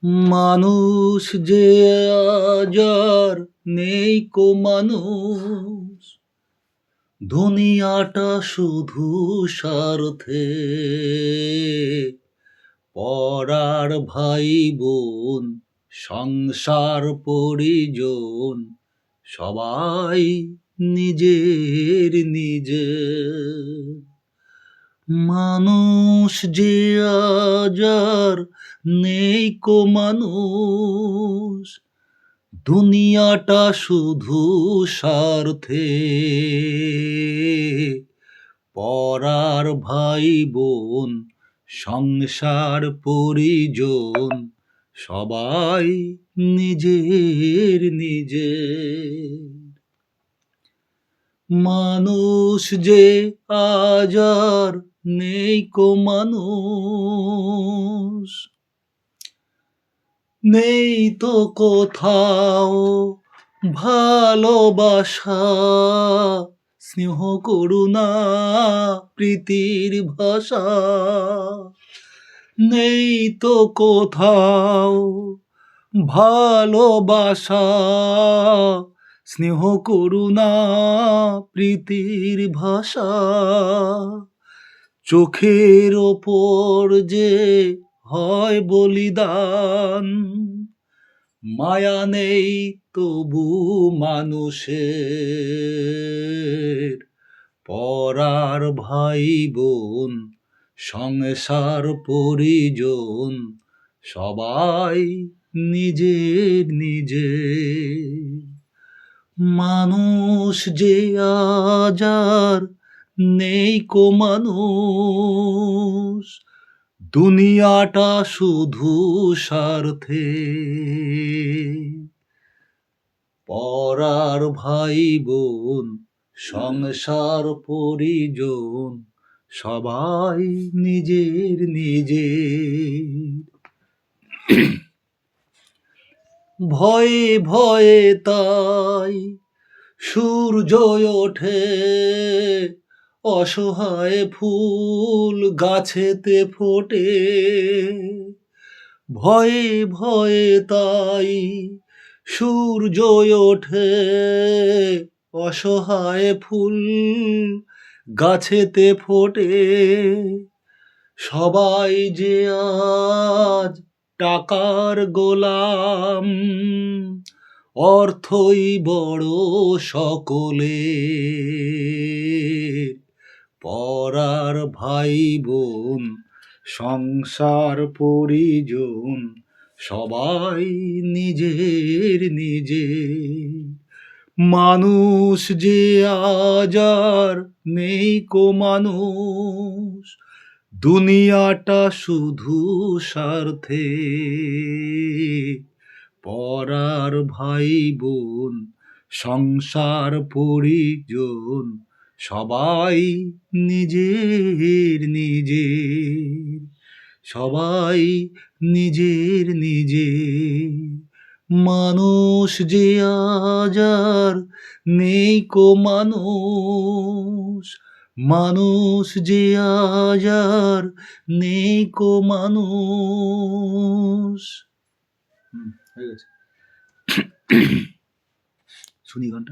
মানুষ যে আজ আর নেই কো মানুষ, দুনিয়াটা শুধু স্বার্থে। পরার ভাই বোন, সংসার পরিজন, সবাই নিজের নিজের। মানুষ যে আজ আর নেই কো মানুষ, দুনিয়াটা শুধু স্বার্থে। পরার ভাই বোন, সংসার পরিজন, সবাই নিজের নিজের। মানুষ যে আজ আর নেই কো মানুষ, নেই তো কোথাও ভালোবাসা, স্নেহ করুণা প্রীতির ভাষা। নেই তো কোথাও ভালোবাসা, স্নেহ করুণা প্রীতির ভাষা। চোখের ওপর যে হয় বলিদান, মায়া নেই তবু মানুষের। পরার ভাই বোন, সংসার পরিজন, সবাই নিজের নিজের। মানুষ যে আজ আর নেই কো মানুষ, দুনিয়াটা শুধু স্বার্থে। পরার ভাই বোন, সংসার পরিজন, সবাই নিজের নিজের। ভয়ে ভয়ে তাই সূর্য ওঠে, অসহায় ফুল গাছেতে ফোটে। ভয়ে ভয়ে তাই সূর্য ওঠে, অসহায় ফুল গাছেতে ফোটে। সবাই যে আজ টাকার গোলাম, অর্থই বড় সকলের। পরার ভাই বোন, সংসার পরিজন, সবাই নিজের নিজের। মানুষ যে আজ আর নেই কো মানুষ, দুনিয়াটা শুধু স্বার্থে। পরার ভাই বোন, সংসার পরিজন, সবাই নিজের নিজের। সবাই নিজের নিজের। মানুষ যে আজ আর নেই কো মানুষ, মানুষ যে আজ আর নেই কো মানুষ। হয়ে গেছে। শুনি গানটা।